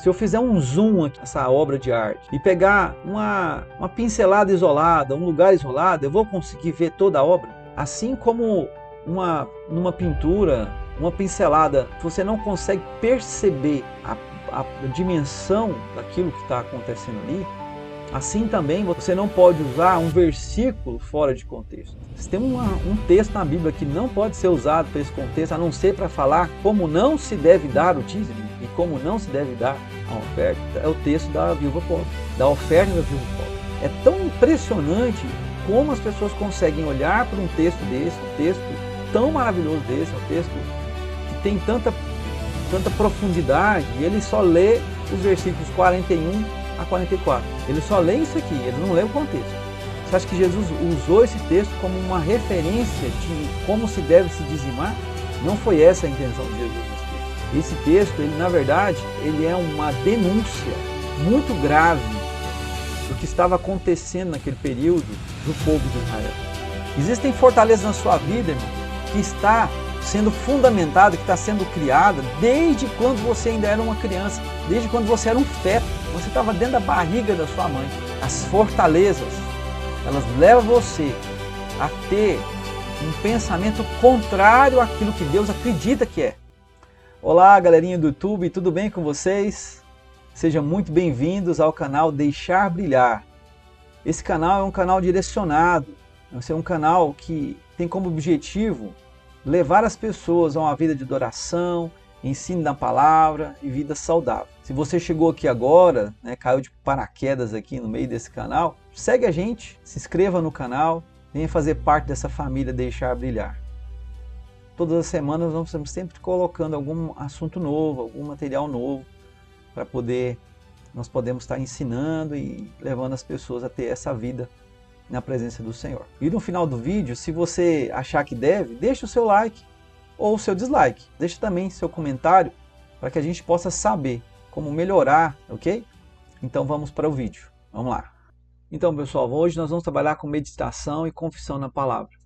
Se eu fizer um zoom aqui nessa obra de arte e pegar uma pincelada isolada, um lugar isolado, eu vou conseguir ver toda a obra? Assim como numa pintura, uma pincelada, você não consegue perceber a dimensão daquilo que está acontecendo ali, assim também você não pode usar um versículo fora de contexto. Se tem um texto na Bíblia que não pode ser usado para esse contexto, a não ser para falar como não se deve dar o dízimo e como não se deve dar a oferta, é o texto da viúva pobre, da oferta da viúva pobre. É tão impressionante como as pessoas conseguem olhar para um texto desse, um texto tão maravilhoso desse, um texto que tem tanta profundidade, e ele só lê os versículos 41 a 44. Ele só lê isso aqui, ele não lê o contexto. Você acha que Jesus usou esse texto como uma referência de como se deve se dizimar? Não foi essa a intenção de Jesus nesse texto. Esse texto, ele, na verdade, ele é uma denúncia muito grave do que estava acontecendo naquele período do povo de Israel. Existem fortalezas na sua vida, irmão, que está sendo fundamentada, que está sendo criada desde quando você ainda era uma criança, desde quando você era um feto, você estava dentro da barriga da sua mãe. As fortalezas, elas levam você a ter um pensamento contrário àquilo que Deus acredita que é. Olá, galerinha do YouTube, tudo bem com vocês? Sejam muito bem-vindos ao canal Deixar Brilhar. Esse canal é um canal direcionado, é um canal que tem como objetivo levar as pessoas a uma vida de adoração, ensino da palavra e vida saudável. Se você chegou aqui agora, caiu de paraquedas aqui no meio desse canal, segue a gente, se inscreva no canal, venha fazer parte dessa família Deixar Brilhar. Todas as semanas nós estamos sempre colocando algum assunto novo, algum material novo, para nós podemos estar ensinando e levando as pessoas a ter essa vida na presença do Senhor. E no final do vídeo, se você achar que deve, deixa o seu like ou o seu dislike. Deixa também seu comentário para que a gente possa saber como melhorar, ok? Então vamos para o vídeo. Vamos lá. Então, pessoal, hoje nós vamos trabalhar com meditação e confissão na palavra.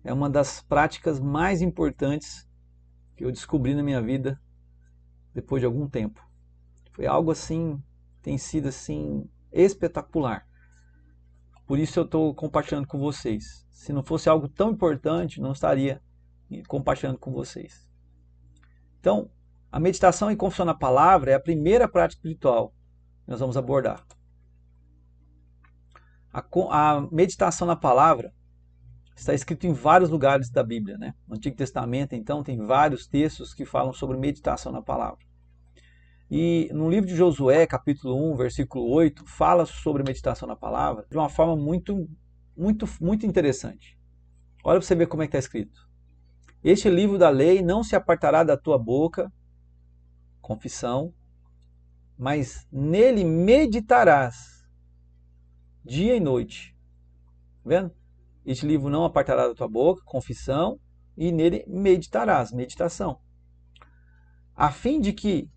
É uma das práticas mais importantes que eu descobri na minha vida depois de algum tempo. Foi algo assim, tem sido assim espetacular. Por isso eu estou compartilhando com vocês. Se não fosse algo tão importante, não estaria compartilhando com vocês. Então, a meditação e confissão na palavra é a primeira prática espiritual que nós vamos abordar. A meditação na palavra está escrito em vários lugares da Bíblia, né? No Antigo Testamento, então, tem vários textos que falam sobre meditação na palavra. E no livro de Josué, capítulo 1, versículo 8, fala sobre meditação na palavra de uma forma muito interessante. Olha para você ver como é que está escrito. Este livro da lei não se apartará da tua boca, confissão, mas nele meditarás dia e noite. Vendo? Este livro não apartará da tua boca, confissão, e nele meditarás, meditação. A fim de que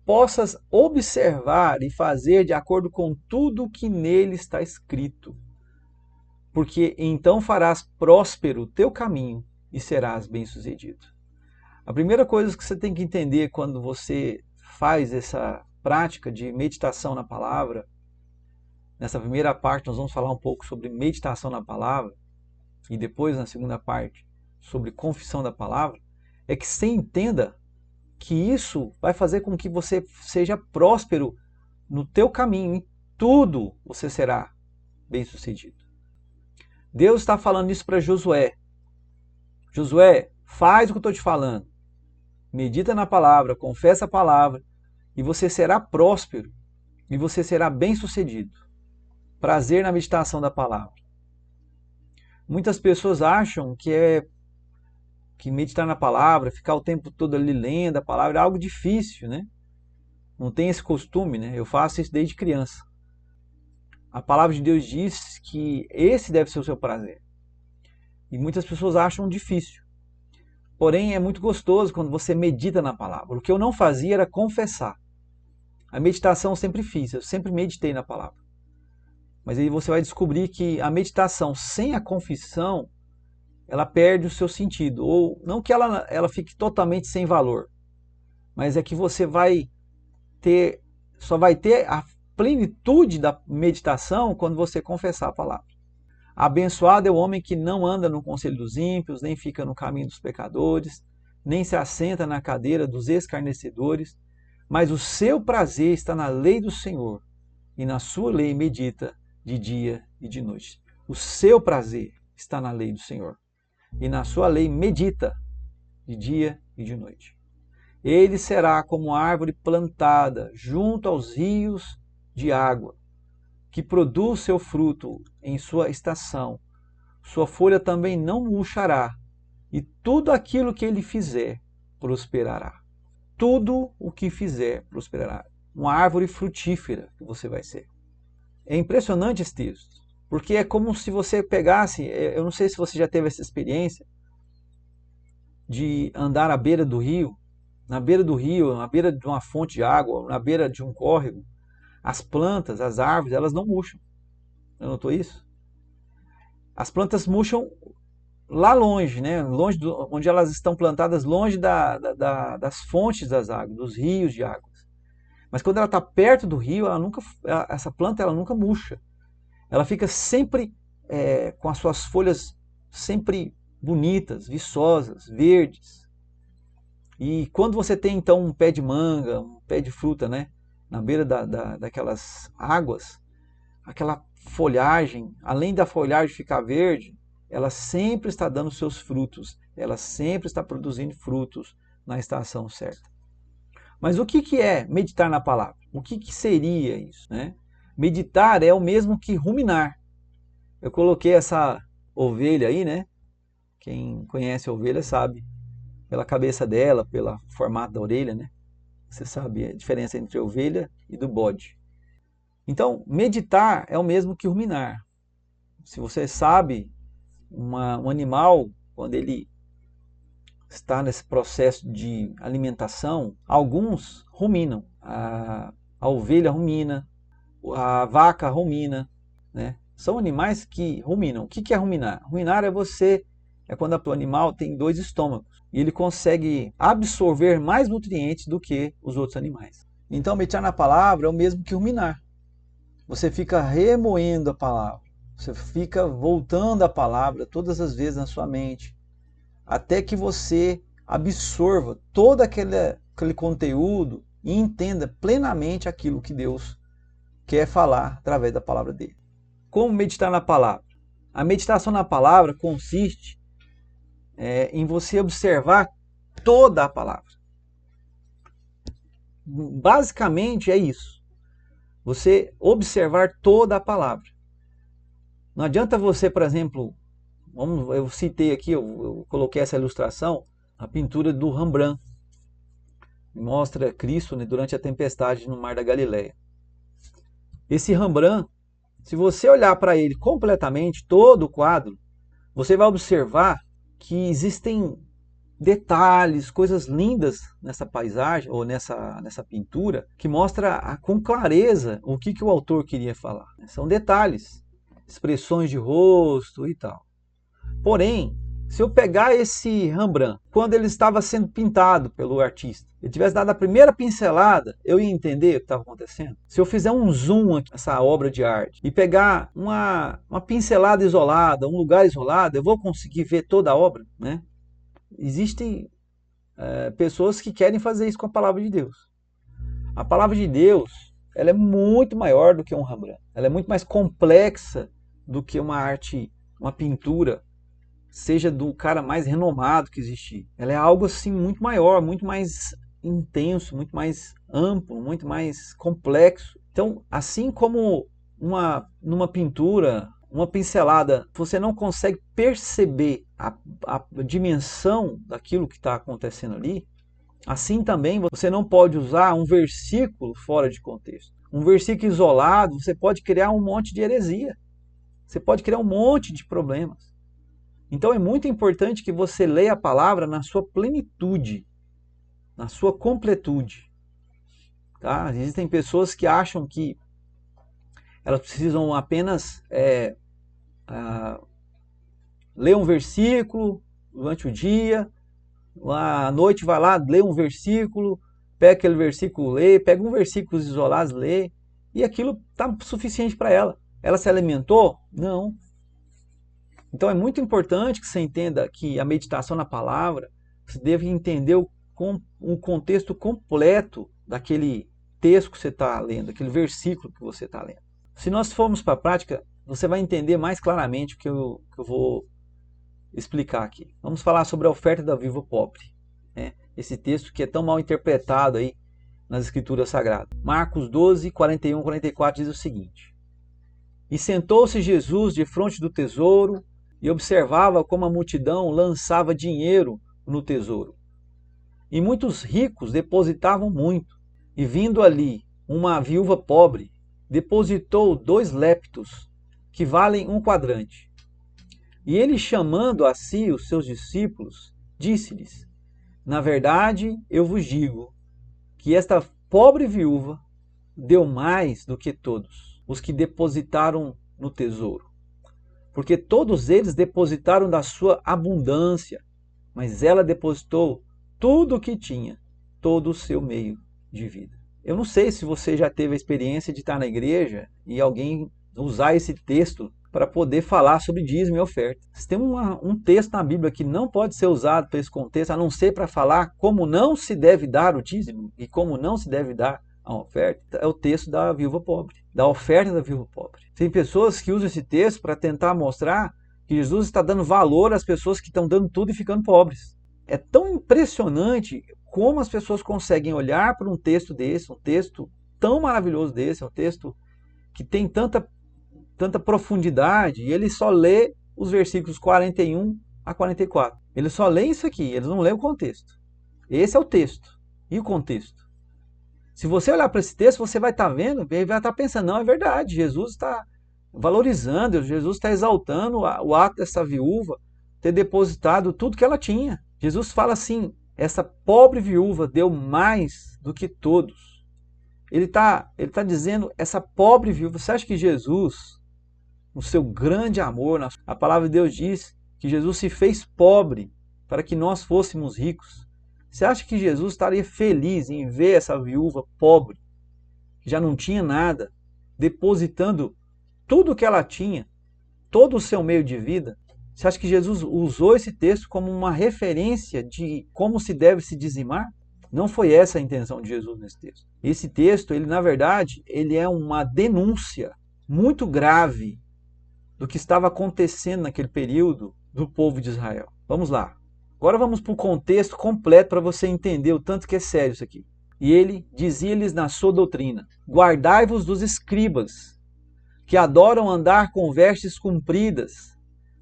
possas observar e fazer de acordo com tudo que nele está escrito. Porque então farás próspero o teu caminho e serás bem-sucedido. A primeira coisa que você tem que entender quando você faz essa prática de meditação na palavra, nessa primeira parte nós vamos falar um pouco sobre meditação na palavra, e depois na segunda parte sobre confissão da palavra, é que você entenda que isso vai fazer com que você seja próspero no teu caminho, em tudo você será bem-sucedido. Deus está falando isso para Josué. Josué, faz o que eu estou te falando. Medita na palavra, confessa a palavra, e você será próspero, e você será bem-sucedido. Prazer na meditação da palavra. Muitas pessoas acham que meditar na palavra, ficar o tempo todo ali lendo a palavra é algo difícil, né? Não tem esse costume, né? Eu faço isso desde criança. A palavra de Deus diz que esse deve ser o seu prazer. E muitas pessoas acham difícil. Porém, é muito gostoso quando você medita na palavra. O que eu não fazia era confessar. A meditação eu sempre fiz, eu sempre meditei na palavra. Mas aí você vai descobrir que a meditação sem a confissão, ela perde o seu sentido, ou não que ela fique totalmente sem valor, mas é que você vai só vai ter a plenitude da meditação quando você confessar a palavra. Abençoado é o homem que não anda no conselho dos ímpios, nem fica no caminho dos pecadores, nem se assenta na cadeira dos escarnecedores, mas o seu prazer está na lei do Senhor, e na sua lei medita de dia e de noite. O seu prazer está na lei do Senhor, e na sua lei medita de dia e de noite. Ele será como árvore plantada junto aos rios de água, que produz seu fruto em sua estação. Sua folha também não murchará, e tudo aquilo que ele fizer prosperará. Tudo o que fizer prosperará. Uma árvore frutífera que você vai ser. É impressionante esse texto, porque é como se você pegasse, eu não sei se você já teve essa experiência, de andar à beira do rio, na beira de uma fonte de água, na beira de um córrego. As plantas, as árvores, elas não murcham. Já notou isso? As plantas murcham lá longe, né? Longe onde elas estão plantadas, longe das fontes das águas, dos rios de águas. Mas quando ela está perto do rio, essa planta ela nunca murcha. Ela fica sempre com as suas folhas sempre bonitas, viçosas, verdes. E quando você tem então um pé de manga, um pé de fruta, né, na beira daquelas águas, aquela folhagem, além da folhagem ficar verde, ela sempre está dando seus frutos, ela sempre está produzindo frutos na estação certa. Mas o que é meditar na palavra? O que seria isso, né? Meditar é o mesmo que ruminar. Eu coloquei essa ovelha aí, né? Quem conhece a ovelha sabe, pela cabeça dela, pelo formato da orelha, né? Você sabe a diferença entre a ovelha e do bode. Então, meditar é o mesmo que ruminar. Se você sabe, um animal, quando ele está nesse processo de alimentação, alguns ruminam. A ovelha rumina, a vaca rumina, né? São animais que ruminam. O que é ruminar? Ruminar é quando o animal tem 2 estômagos e ele consegue absorver mais nutrientes do que os outros animais. Então, meditar na palavra é o mesmo que ruminar. Você fica remoendo a palavra, você fica voltando a palavra todas as vezes na sua mente, até que você absorva todo aquele conteúdo e entenda plenamente aquilo que Deus quer falar através da palavra dele. Como meditar na palavra? A meditação na palavra consiste em você observar toda a palavra. Basicamente é isso. Você observar toda a palavra. Não adianta você, por exemplo, eu citei aqui, eu coloquei essa ilustração, a pintura do Rembrandt. Mostra Cristo, né, durante a tempestade no Mar da Galileia. Esse Rembrandt, se você olhar para ele completamente, todo o quadro, você vai observar que existem detalhes, coisas lindas nessa paisagem ou nessa pintura que mostra com clareza o que o autor queria falar. São detalhes, expressões de rosto e tal. Porém, se eu pegar esse Rembrandt, quando ele estava sendo pintado pelo artista, ele tivesse dado a primeira pincelada, eu ia entender o que estava acontecendo. Se eu fizer um zoom aqui nessa obra de arte e pegar uma pincelada isolada, um lugar isolado, eu vou conseguir ver toda a obra, né? Existem pessoas que querem fazer isso com a palavra de Deus. A palavra de Deus, ela é muito maior do que um Rembrandt. Ela é muito mais complexa do que uma arte, uma pintura, seja do cara mais renomado que existir. Ela é algo assim muito maior, muito mais intenso, muito mais amplo, muito mais complexo. Então, assim como numa pintura, uma pincelada, você não consegue perceber a dimensão daquilo que está acontecendo ali, assim também você não pode usar um versículo fora de contexto. Um versículo isolado, você pode criar um monte de heresia. Você pode criar um monte de problemas. Então é muito importante que você leia a palavra na sua plenitude, na sua completude. Tá? Existem pessoas que acham que elas precisam apenas ler um versículo durante o dia, à noite vai lá, lê um versículo, pega aquele versículo, lê, pega um versículo isolado, lê, e aquilo está suficiente para ela. Ela se alimentou? Não. Então é muito importante que você entenda que a meditação na palavra, você deve entender o contexto completo daquele texto que você está lendo, aquele versículo que você está lendo. Se nós formos para a prática, você vai entender mais claramente o que eu vou explicar aqui. Vamos falar sobre a oferta da viúva pobre, né? Esse texto que é tão mal interpretado aí nas Escrituras Sagradas. Marcos 12, 41, 44 diz o seguinte: E sentou-se Jesus defronte do tesouro e observava como a multidão lançava dinheiro no tesouro. E muitos ricos depositavam muito. E vindo ali uma viúva pobre, depositou 2 leptos, que valem 1 quadrante. E ele, chamando a si os seus discípulos, disse-lhes: Na verdade, eu vos digo, que esta pobre viúva deu mais do que todos os que depositaram no tesouro. Porque todos eles depositaram da sua abundância, mas ela depositou tudo o que tinha, todo o seu meio de vida. Eu não sei se você já teve a experiência de estar na igreja e alguém usar esse texto para poder falar sobre dízimo e oferta. Tem um texto na Bíblia que não pode ser usado para esse contexto, a não ser para falar como não se deve dar o dízimo e como não se deve dar a oferta. É o texto da viúva pobre, da oferta da viúva pobre. Tem pessoas que usam esse texto para tentar mostrar que Jesus está dando valor às pessoas que estão dando tudo e ficando pobres. É tão impressionante como as pessoas conseguem olhar para um texto desse, um texto tão maravilhoso desse, um texto que tem tanta profundidade, e ele só lê os versículos 41 a 44. Ele só lê isso aqui, eles não lê o contexto. Esse é o texto. E o contexto? Se você olhar para esse texto, você vai estar vendo, e vai estar pensando, não, é verdade, Jesus está valorizando, Jesus está exaltando o ato dessa viúva ter depositado tudo que ela tinha. Jesus fala assim, essa pobre viúva deu mais do que todos. Ele tá dizendo, essa pobre viúva, você acha que Jesus, no seu grande amor, a palavra de Deus diz que Jesus se fez pobre para que nós fôssemos ricos. Você acha que Jesus estaria feliz em ver essa viúva pobre, que já não tinha nada, depositando tudo o que ela tinha, todo o seu meio de vida? Você acha que Jesus usou esse texto como uma referência de como se deve se dizimar? Não foi essa a intenção de Jesus nesse texto. Esse texto, ele na verdade, ele é uma denúncia muito grave do que estava acontecendo naquele período do povo de Israel. Vamos lá. Agora vamos para o contexto completo para você entender o tanto que é sério isso aqui. E ele dizia-lhes na sua doutrina: Guardai-vos dos escribas, que adoram andar com vestes compridas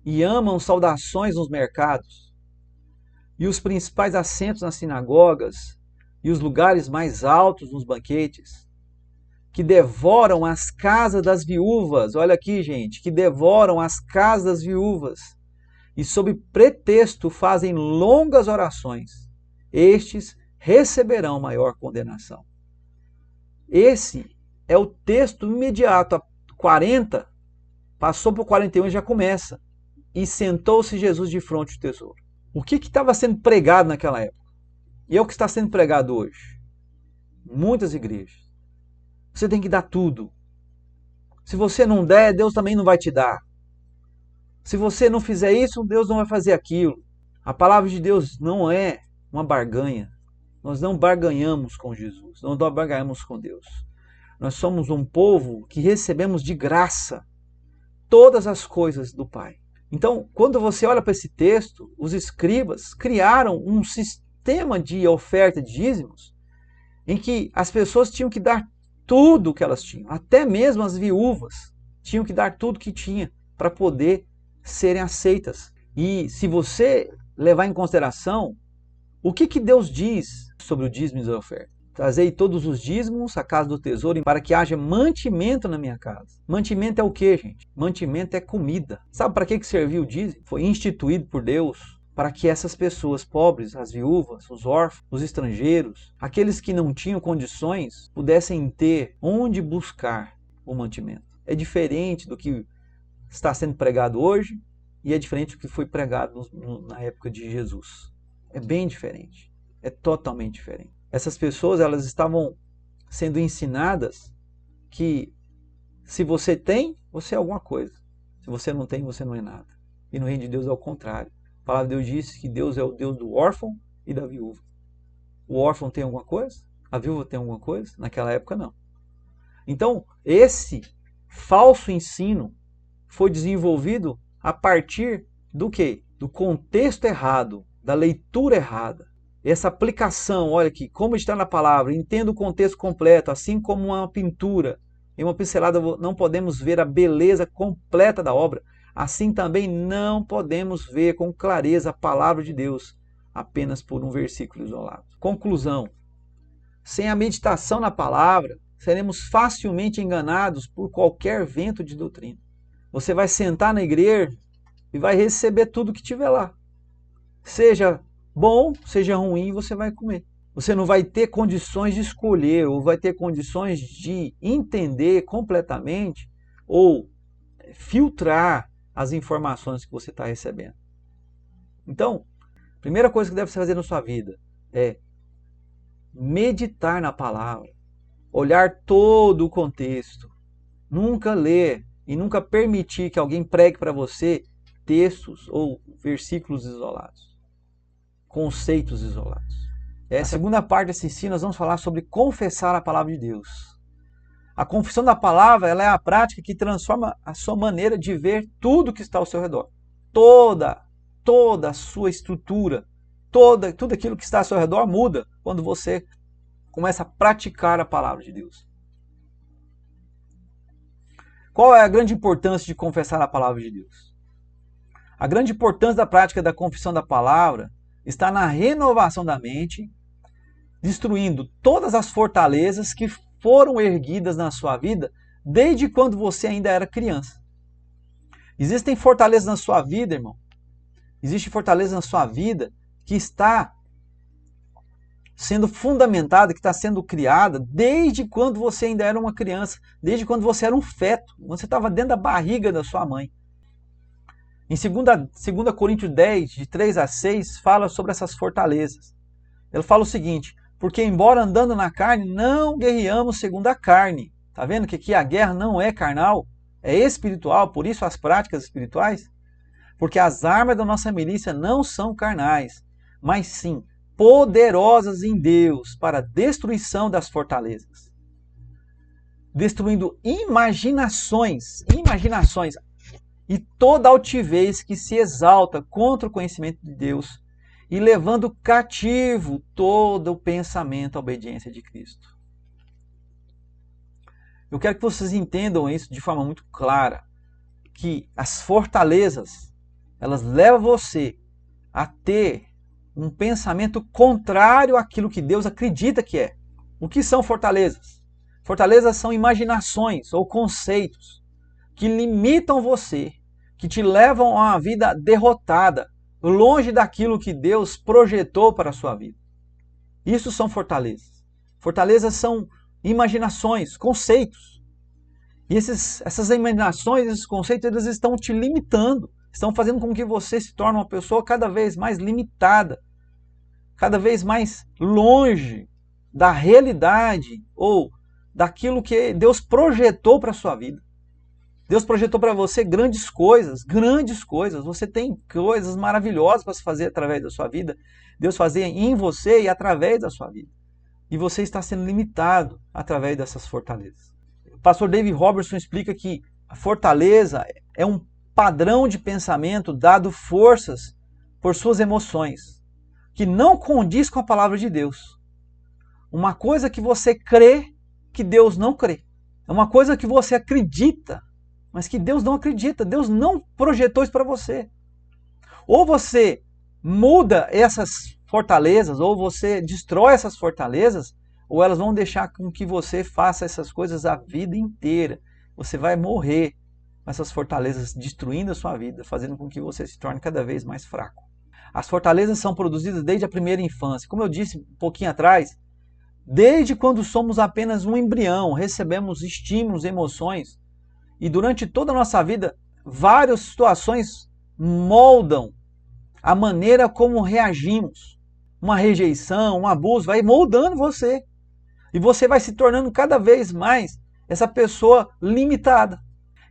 e amam saudações nos mercados, e os principais assentos nas sinagogas, e os lugares mais altos nos banquetes, que devoram as casas das viúvas. Olha aqui, gente, que devoram as casas das viúvas, e sob pretexto fazem longas orações. Estes receberão maior condenação. Esse é o texto imediato. A 40, passou para o 41 e já começa. E sentou-se Jesus de frente do tesouro. O que estava sendo pregado naquela época? E é o que está sendo pregado hoje. Muitas igrejas. Você tem que dar tudo. Se você não der, Deus também não vai te dar. Se você não fizer isso, Deus não vai fazer aquilo. A palavra de Deus não é uma barganha. Nós não barganhamos com Jesus, não barganhamos com Deus. Nós somos um povo que recebemos de graça todas as coisas do Pai. Então, quando você olha para esse texto, os escribas criaram um sistema de oferta de dízimos em que as pessoas tinham que dar tudo o que elas tinham. Até mesmo as viúvas tinham que dar tudo que tinha para poder serem aceitas. E se você levar em consideração o que Deus diz sobre o dízimo e a oferta: Trazei todos os dízimos à casa do tesouro para que haja mantimento na minha casa. Mantimento é o que, gente? Mantimento é comida. Sabe para que serviu o dízimo? Foi instituído por Deus para que essas pessoas pobres, as viúvas, os órfãos, os estrangeiros, aqueles que não tinham condições, pudessem ter onde buscar o mantimento. É diferente do que está sendo pregado hoje e é diferente do que foi pregado na época de Jesus. É bem diferente. É totalmente diferente. essas pessoas elas estavam sendo ensinadas que se você tem, você é alguma coisa. Se você não tem, você não é nada. E no reino de Deus é o contrário. A palavra de Deus diz que Deus é o Deus do órfão e da viúva. O órfão tem alguma coisa? A viúva tem alguma coisa? Naquela época não. Então, esse falso ensino foi desenvolvido a partir do quê? Do contexto errado, da leitura errada. Essa aplicação, olha aqui, como está na palavra, entenda o contexto completo, assim como uma pintura. Em uma pincelada não podemos ver a beleza completa da obra, assim também não podemos ver com clareza a palavra de Deus, apenas por um versículo isolado. Conclusão: sem a meditação na palavra, seremos facilmente enganados por qualquer vento de doutrina. Você vai sentar na igreja e vai receber tudo que tiver lá. Seja bom, seja ruim, você vai comer. Você não vai ter condições de escolher, ou vai ter condições de entender completamente, ou filtrar as informações que você está recebendo. Então, a primeira coisa que deve fazer na sua vida é meditar na palavra, olhar todo o contexto, nunca ler e nunca permitir que alguém pregue para você textos ou versículos isolados, conceitos isolados. A segunda parte desse ensino nós vamos falar sobre confessar a palavra de Deus. A confissão da palavra ela é a prática que transforma a sua maneira de ver tudo que está ao seu redor. Toda a sua estrutura, tudo aquilo que está ao seu redor muda quando você começa a praticar a palavra de Deus. Qual é a grande importância de confessar a palavra de Deus? A grande importância da prática da confissão da palavra está na renovação da mente, destruindo todas as fortalezas que foram erguidas na sua vida desde quando você ainda era criança. Existem fortalezas na sua vida, irmão. Existe fortaleza na sua vida que está sendo fundamentada, que está sendo criada desde quando você ainda era uma criança, desde quando você era um feto, quando você estava dentro da barriga da sua mãe. Em 2 Coríntios 10, de 3 a 6, fala sobre essas fortalezas. Ele fala o seguinte: porque embora andando na carne, não guerreamos segundo a carne. Está vendo que aqui a guerra não é carnal, é espiritual, por isso as práticas espirituais? Porque as armas da nossa milícia não são carnais, mas sim poderosas em Deus para a destruição das fortalezas. Destruindo imaginações e toda altivez que se exalta contra o conhecimento de Deus e levando cativo todo o pensamento à obediência de Cristo. Eu quero que vocês entendam isso de forma muito clara, que as fortalezas, elas levam você a ter um pensamento contrário àquilo que Deus acredita que é. O que são fortalezas? Fortalezas são imaginações ou conceitos que limitam você, que te levam a uma vida derrotada, longe daquilo que Deus projetou para a sua vida. Isso são fortalezas. Fortalezas são imaginações, conceitos. E essas imaginações, esses conceitos, eles estão te limitando. Estão fazendo com que você se torne uma pessoa cada vez mais limitada, cada vez mais longe da realidade ou daquilo que Deus projetou para a sua vida. Deus projetou para você grandes coisas. Você tem coisas maravilhosas para se fazer através da sua vida. Deus fazia em você e através da sua vida. E você está sendo limitado através dessas fortalezas. O pastor David Robertson explica que a fortaleza é um padrão de pensamento dado forças por suas emoções, que não condiz com a palavra de Deus. Uma coisa que você crê que Deus não crê. É uma coisa que você acredita, mas que Deus não acredita. Deus não projetou isso para você. Ou você muda essas fortalezas, ou você destrói essas fortalezas, ou elas vão deixar com que você faça essas coisas a vida inteira. Você vai morrer com essas fortalezas destruindo a sua vida, fazendo com que você se torne cada vez mais fraco. As fortalezas são produzidas desde a primeira infância. Como eu disse um pouquinho atrás, desde quando somos apenas um embrião, recebemos estímulos, emoções, e durante toda a nossa vida, várias situações moldam a maneira como reagimos. uma rejeição, um abuso, vai moldando você. E você vai se tornando cada vez mais essa pessoa limitada.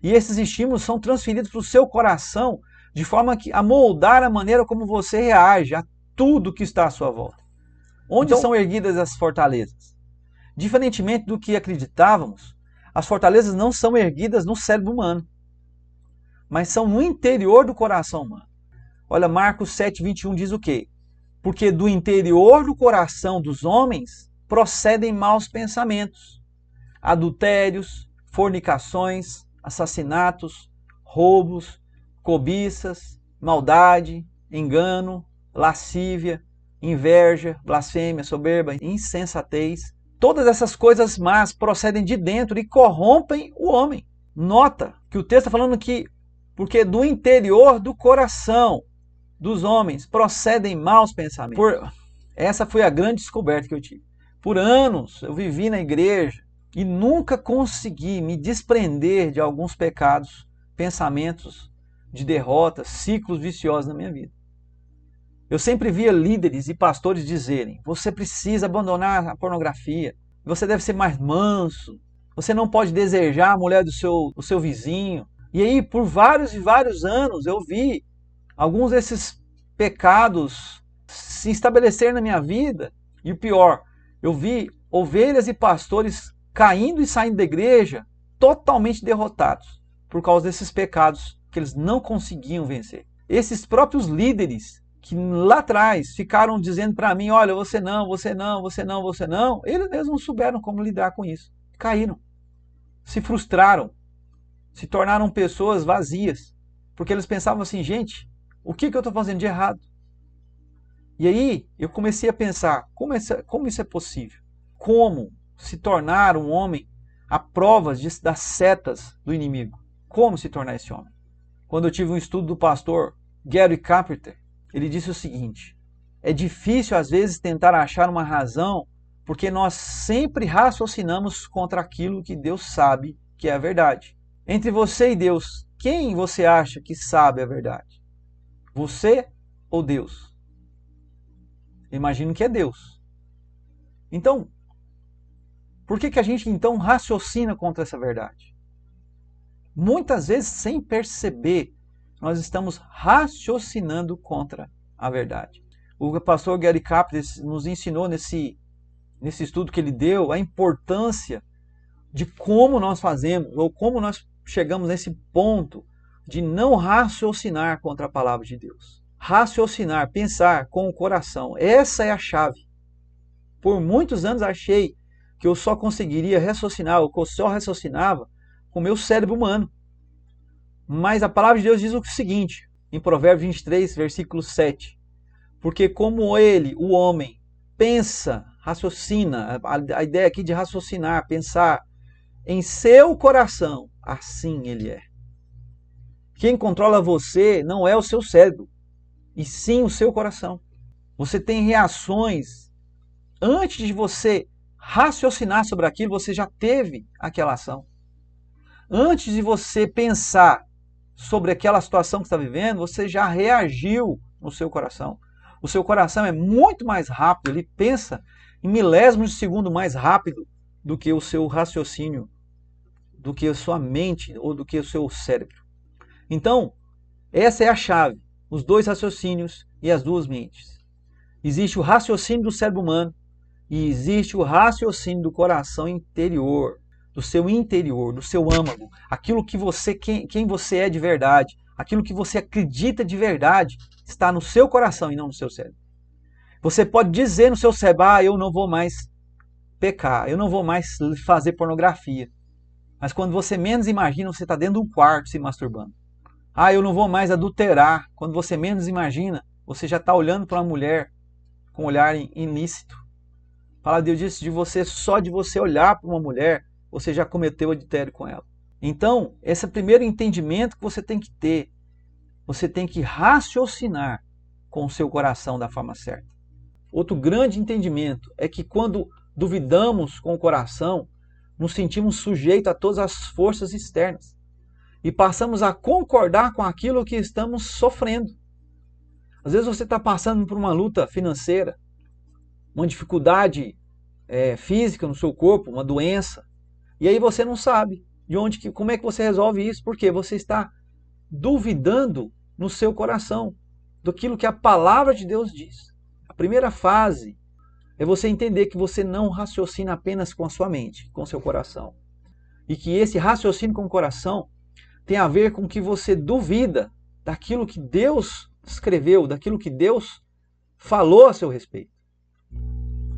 E esses estímulos são transferidos para o seu coração de forma a moldar a maneira como você reage a tudo que está à sua volta. Onde são erguidas as fortalezas? Diferentemente do que acreditávamos, as fortalezas não são erguidas no cérebro humano, mas são no interior do coração humano. Olha, Marcos 7:21 diz o quê? Porque do interior do coração dos homens procedem maus pensamentos, adultérios, fornicações, assassinatos, roubos, cobiças, maldade, engano, lascívia, inveja, blasfêmia, soberba, insensatez. Todas essas coisas más procedem de dentro e corrompem o homem. Nota que o texto está falando que porque do interior do coração dos homens procedem maus pensamentos. Essa foi a grande descoberta que eu tive. Por anos eu vivi na igreja e nunca consegui me desprender de alguns pecados, pensamentos de derrota, ciclos viciosos na minha vida. Eu sempre via líderes e pastores dizerem: você precisa abandonar a pornografia, você deve ser mais manso, você não pode desejar a mulher do seu vizinho. E aí, por vários e vários anos, eu vi alguns desses pecados se estabelecer na minha vida. E o pior, eu vi ovelhas e pastores caindo e saindo da igreja totalmente derrotados por causa desses pecados que eles não conseguiam vencer. Esses próprios líderes que lá atrás ficaram dizendo para mim: olha, você não, você não, você não, você não, eles mesmos não souberam como lidar com isso. Caíram, se frustraram, se tornaram pessoas vazias, porque eles pensavam assim: gente, o que eu estou fazendo de errado? E aí eu comecei a pensar, como isso é possível? Como se tornar um homem à prova das setas do inimigo? Como se tornar esse homem? Quando eu tive um estudo do pastor Gary Carpenter, ele disse o seguinte: é difícil às vezes tentar achar uma razão, porque nós sempre raciocinamos contra aquilo que Deus sabe que é a verdade. Entre você e Deus, quem você acha que sabe a verdade? Você ou Deus? Imagino que é Deus. Então, por que a gente então raciocina contra essa verdade? Muitas vezes, sem perceber, nós estamos raciocinando contra a verdade. O pastor Gary Carpenter nos ensinou nesse estudo que ele deu a importância de como nós fazemos, ou como nós chegamos nesse ponto de não raciocinar contra a palavra de Deus. Raciocinar, pensar com o coração, essa é a chave. Por muitos anos achei que eu só conseguiria raciocinar, ou que eu só raciocinava com o meu cérebro humano. Mas a palavra de Deus diz o seguinte, em Provérbios 23, versículo 7. Porque como ele, o homem, pensa, raciocina, a ideia aqui de raciocinar, pensar em seu coração, assim ele é. Quem controla você não é o seu cérebro, e sim o seu coração. Você tem reações, antes de você raciocinar sobre aquilo, você já teve aquela ação. Antes de você pensar sobre aquela situação que está vivendo, você já reagiu no seu coração. O seu coração é muito mais rápido, ele pensa em milésimos de segundo mais rápido do que o seu raciocínio, do que a sua mente ou do que o seu cérebro. Então, essa é a chave, os dois raciocínios e as duas mentes. Existe o raciocínio do cérebro humano e existe o raciocínio do coração interior, do seu âmago, aquilo que você, quem você é de verdade, aquilo que você acredita de verdade, está no seu coração e não no seu cérebro. Você pode dizer no seu cérebro: eu não vou mais pecar, eu não vou mais fazer pornografia. Mas quando você menos imagina, você está dentro de um quarto se masturbando. Eu não vou mais adulterar. Quando você menos imagina, você já está olhando para uma mulher com um olhar ilícito. A palavra de Deus diz de você, só de você olhar para uma mulher, você já cometeu adultério com ela. Então, esse é o primeiro entendimento que você tem que ter. Você tem que raciocinar com o seu coração da forma certa. Outro grande entendimento é que quando duvidamos com o coração, nos sentimos sujeitos a todas as forças externas e passamos a concordar com aquilo que estamos sofrendo. Às vezes você está passando por uma luta financeira, uma dificuldade física no seu corpo, uma doença, e aí você não sabe como é que você resolve isso, porque você está duvidando no seu coração daquilo que a palavra de Deus diz. A primeira fase é você entender que você não raciocina apenas com a sua mente, com o seu coração. E que esse raciocínio com o coração tem a ver com que você duvida daquilo que Deus escreveu, daquilo que Deus falou a seu respeito.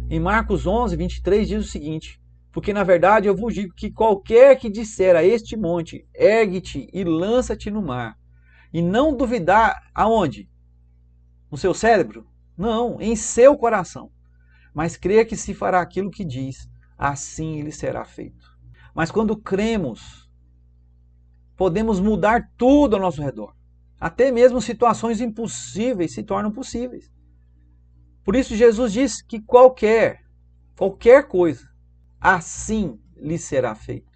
Em Marcos 11, 23 diz o seguinte: porque na verdade eu vos digo que qualquer que disser a este monte, ergue-te e lança-te no mar, e não duvidar aonde? No seu cérebro? Não, em seu coração. Mas crer que se fará aquilo que diz, assim ele será feito. Mas quando cremos, podemos mudar tudo ao nosso redor. Até mesmo situações impossíveis se tornam possíveis. Por isso Jesus diz que qualquer coisa, assim lhe será feito.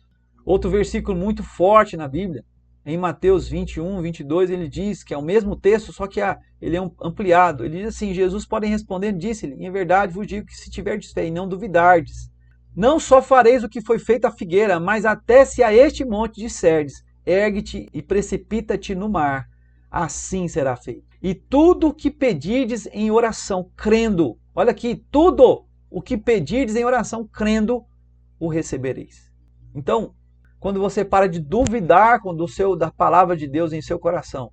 Outro versículo muito forte na Bíblia, em Mateus 21, 22, ele diz que é o mesmo texto, só que ele é ampliado. Ele diz assim: Jesus, podem responder, disse-lhe, em verdade vos digo que se tiverdes fé e não duvidardes, não só fareis o que foi feito à figueira, mas até se a este monte disserdes, ergue-te e precipita-te no mar, assim será feito. E tudo o que pedirdes em oração, crendo, olha aqui, tudo o que pedirdes em oração, crendo, o recebereis. Então, quando você para de duvidar da palavra de Deus em seu coração,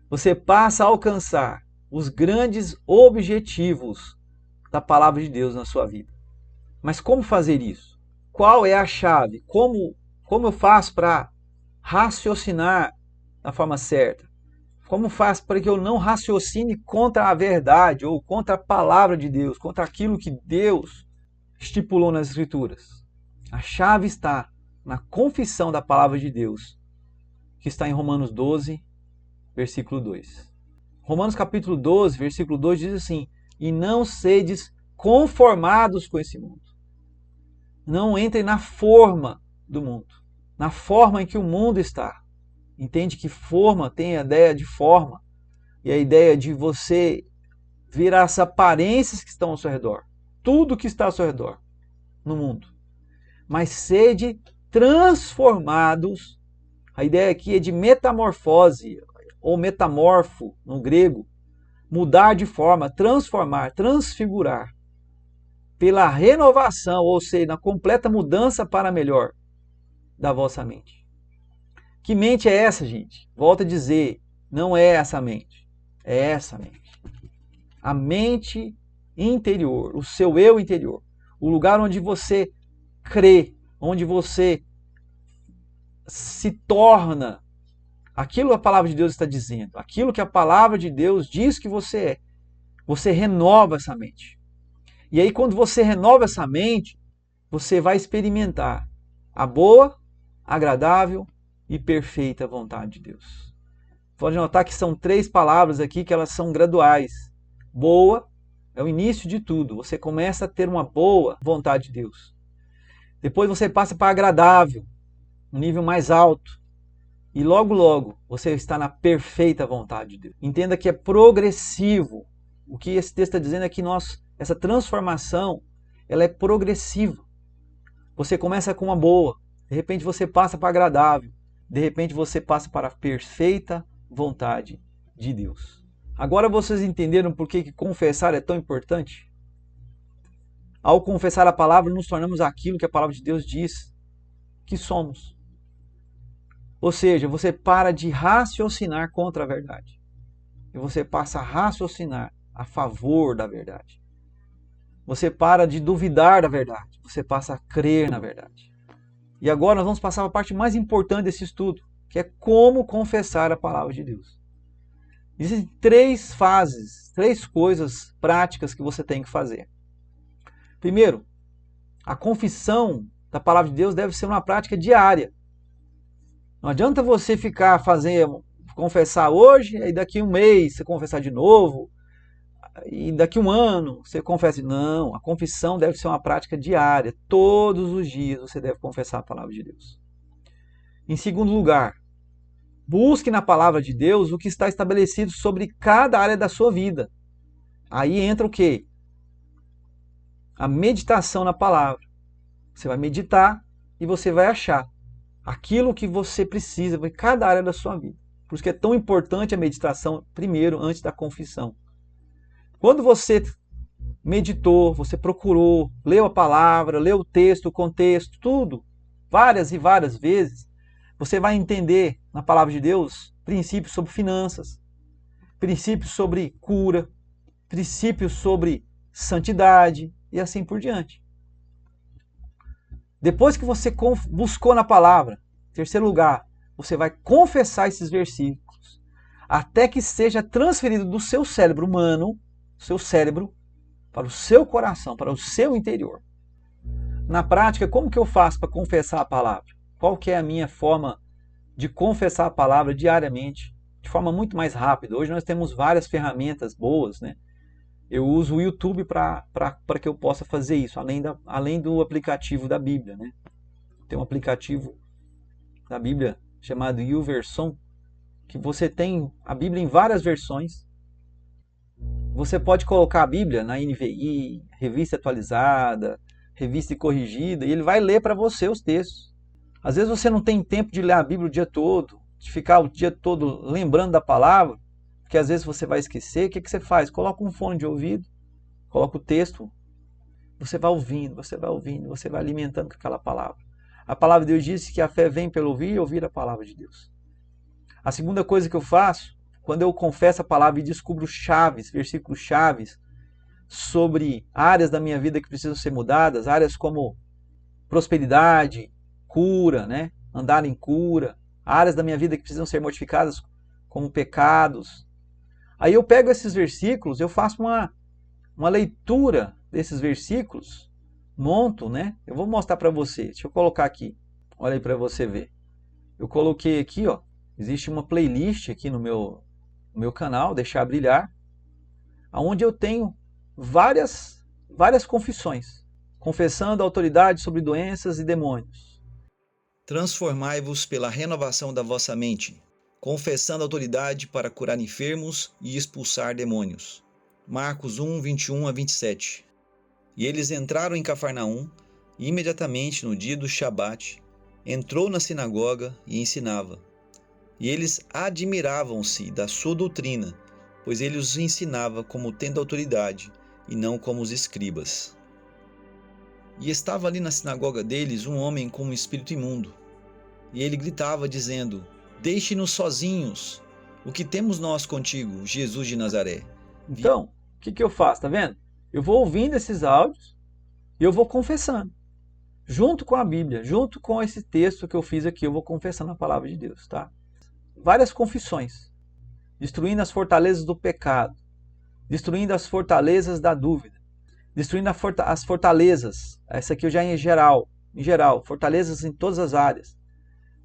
você passa a alcançar os grandes objetivos da palavra de Deus na sua vida. Mas como fazer isso? Qual é a chave? Como eu faço para raciocinar da forma certa? Como faço para que eu não raciocine contra a verdade ou contra a palavra de Deus, contra aquilo que Deus estipulou nas Escrituras? A chave está na confissão da palavra de Deus, que está em Romanos 12, versículo 2. Romanos capítulo 12, versículo 2 diz assim: e não sedes conformados com esse mundo. Não entrem na forma do mundo, na forma em que o mundo está. Entende que forma tem a ideia de forma e a ideia de você ver as aparências que estão ao seu redor, tudo que está ao seu redor no mundo. Mas sede transformados, a ideia aqui é de metamorfose ou metamorfo no grego, mudar de forma, transformar, transfigurar, pela renovação, ou seja, na completa mudança para melhor da vossa mente. Que mente é essa, gente? Volto a dizer, não é essa mente, é essa mente. A mente interior, o seu eu interior, o lugar onde você crê, onde você se torna aquilo que a palavra de Deus está dizendo, aquilo que a palavra de Deus diz que você é. Você renova essa mente. E aí, quando você renova essa mente, você vai experimentar a boa, agradável e perfeita vontade de Deus. Pode notar que são 3 palavras aqui que elas são graduais. Boa é o início de tudo. Você começa a ter uma boa vontade de Deus. Depois você passa para agradável, um nível mais alto. E logo, logo, você está na perfeita vontade de Deus. Entenda que é progressivo. O que esse texto está dizendo é que essa transformação, ela é progressiva. Você começa com uma boa, de repente você passa para agradável, de repente você passa para a perfeita vontade de Deus. Agora vocês entenderam por que confessar é tão importante? Ao confessar a palavra, nos tornamos aquilo que a palavra de Deus diz que somos. Ou seja, você para de raciocinar contra a verdade. E você passa a raciocinar a favor da verdade. Você para de duvidar da verdade. Você passa a crer na verdade. E agora nós vamos passar para a parte mais importante desse estudo, que é como confessar a palavra de Deus. Existem 3 fases, 3 coisas práticas que você tem que fazer. Primeiro, a confissão da palavra de Deus deve ser uma prática diária. Não adianta você confessar hoje, e daqui um mês você confessar de novo, e daqui um ano você confessa. Não, a confissão deve ser uma prática diária. Todos os dias você deve confessar a palavra de Deus. Em segundo lugar, busque na palavra de Deus o que está estabelecido sobre cada área da sua vida. Aí entra o quê? a meditação na palavra. Você vai meditar e você vai achar aquilo que você precisa em cada área da sua vida. Por isso que é tão importante a meditação primeiro, antes da confissão. Quando você meditou, você procurou, leu a palavra, leu o texto, o contexto, tudo, várias e várias vezes, você vai entender na palavra de Deus princípios sobre finanças, princípios sobre cura, princípios sobre santidade e assim por diante. Depois que você buscou na palavra, em terceiro lugar, você vai confessar esses versículos até que seja transferido do seu cérebro humano, seu cérebro, para o seu coração, para o seu interior. Na prática, como que eu faço para confessar a palavra? Qual que é a minha forma de confessar a palavra diariamente, de forma muito mais rápida? Hoje nós temos várias ferramentas boas, né? Eu uso o YouTube para que eu possa fazer isso, além do aplicativo da Bíblia, né? Tem um aplicativo da Bíblia chamado YouVersion, que você tem a Bíblia em várias versões. Você pode colocar a Bíblia na NVI, Revista Atualizada, Revista Corrigida, e ele vai ler para você os textos. Às vezes você não tem tempo de ler a Bíblia o dia todo, de ficar o dia todo lembrando da palavra, porque às vezes você vai esquecer. O que você faz? Coloca um fone de ouvido, coloca o texto, você vai ouvindo, você vai alimentando com aquela palavra. A palavra de Deus diz que a fé vem pelo ouvir e ouvir a palavra de Deus. A segunda coisa que eu faço, quando eu confesso a palavra e descubro chaves, versículos chaves, sobre áreas da minha vida que precisam ser mudadas, áreas como prosperidade, cura, né? Andar em cura, áreas da minha vida que precisam ser mortificadas como pecados. Aí eu pego esses versículos, eu faço uma leitura desses versículos, monto, né? Eu vou mostrar para você, deixa eu colocar aqui, olha aí para você ver. Eu coloquei aqui, ó, existe uma playlist aqui no meu canal, Deixar Brilhar, onde eu tenho várias confissões, confessando a autoridade sobre doenças e demônios. Transformai-vos pela renovação da vossa mente, confessando a autoridade para curar enfermos e expulsar demônios. Marcos 1, 21 a 27. E eles entraram em Cafarnaum, e imediatamente no dia do Shabat, entrou na sinagoga e ensinava. E eles admiravam-se da sua doutrina, pois ele os ensinava como tendo autoridade, e não como os escribas. E estava ali na sinagoga deles um homem com um espírito imundo. E ele gritava, dizendo: Deixe-nos sozinhos. O que temos nós contigo, Jesus de Nazaré? Então, o que eu faço? Tá vendo? Eu vou ouvindo esses áudios e eu vou confessando. Junto com a Bíblia, junto com esse texto que eu fiz aqui, eu vou confessando a palavra de Deus, tá? Várias confissões. Destruindo as fortalezas do pecado. Destruindo as fortalezas da dúvida. Destruindo as fortalezas. Essa aqui eu já em geral, fortalezas em todas as áreas.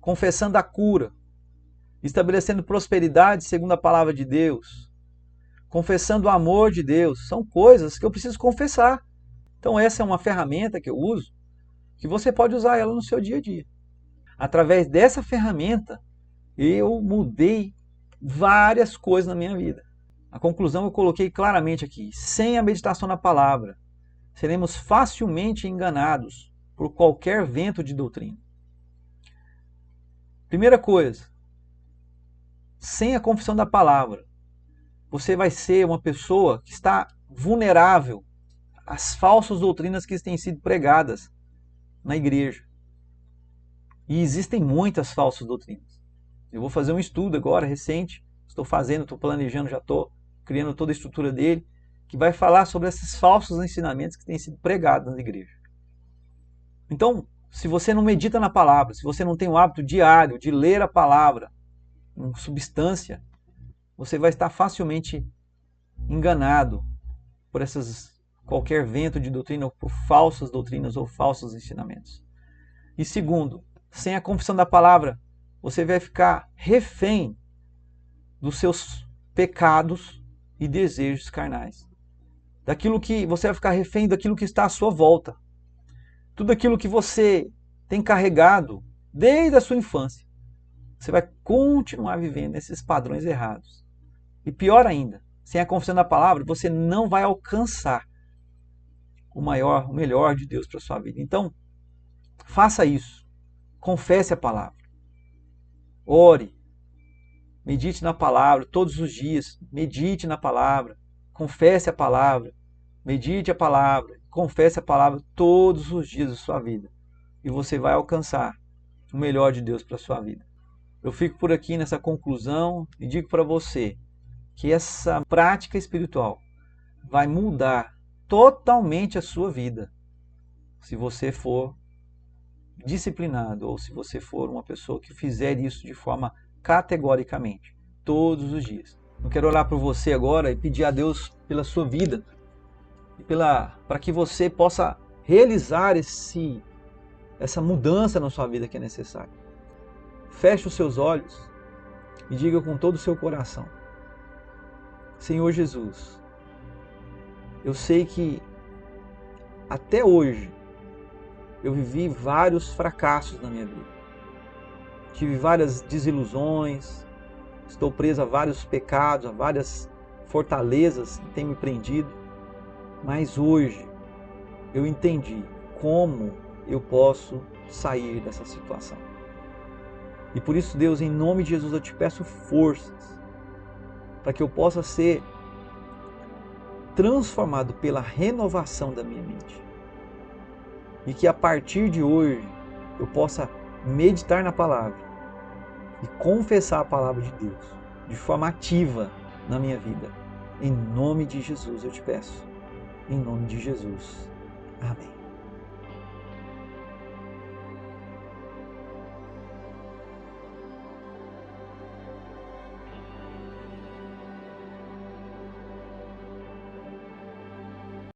Confessando a cura. Estabelecendo prosperidade segundo a palavra de Deus. Confessando o amor de Deus. São coisas que eu preciso confessar. Então essa é uma ferramenta que eu uso, que você pode usar ela no seu dia a dia. Através dessa ferramenta, eu mudei várias coisas na minha vida. A conclusão eu coloquei claramente aqui. Sem a meditação na palavra, seremos facilmente enganados por qualquer vento de doutrina. Primeira coisa, sem a confissão da palavra, você vai ser uma pessoa que está vulnerável às falsas doutrinas que têm sido pregadas na igreja. E existem muitas falsas doutrinas. Eu vou fazer um estudo agora, recente, estou planejando, já estou criando toda a estrutura dele, que vai falar sobre esses falsos ensinamentos que têm sido pregados na igreja. Então, se você não medita na palavra, se você não tem o hábito diário de ler a palavra com substância, você vai estar facilmente enganado por qualquer vento de doutrina, ou por falsas doutrinas ou falsos ensinamentos. E segundo, sem a confissão da palavra, você vai ficar refém dos seus pecados e desejos carnais. Você vai ficar refém daquilo que está à sua volta. Tudo aquilo que você tem carregado desde a sua infância. Você vai continuar vivendo esses padrões errados. E pior ainda, sem a confissão da palavra, você não vai alcançar o melhor de Deus para a sua vida. Então, faça isso. Confesse a palavra. Ore. Medite na palavra todos os dias. Medite na palavra. Confesse a palavra. Medite a palavra. Confesse a palavra todos os dias da sua vida. E você vai alcançar o melhor de Deus para a sua vida. Eu fico por aqui nessa conclusão e digo para você que essa prática espiritual vai mudar totalmente a sua vida se você for disciplinado ou se você for uma pessoa que fizer isso de forma categoricamente, todos os dias. Eu quero orar por você agora e pedir a Deus pela sua vida e para que você possa realizar essa mudança na sua vida que é necessária. Feche os seus olhos e diga com todo o seu coração: Senhor Jesus, eu sei que até hoje eu vivi vários fracassos na minha vida. Tive várias desilusões, estou preso a vários pecados, a várias fortalezas que têm me prendido. Mas hoje eu entendi como eu posso sair dessa situação. E por isso, Deus, em nome de Jesus, eu te peço forças para que eu possa ser transformado pela renovação da minha mente. E que a partir de hoje eu possa meditar na palavra e confessar a palavra de Deus de forma ativa na minha vida. Em nome de Jesus eu te peço. Em nome de Jesus. Amém.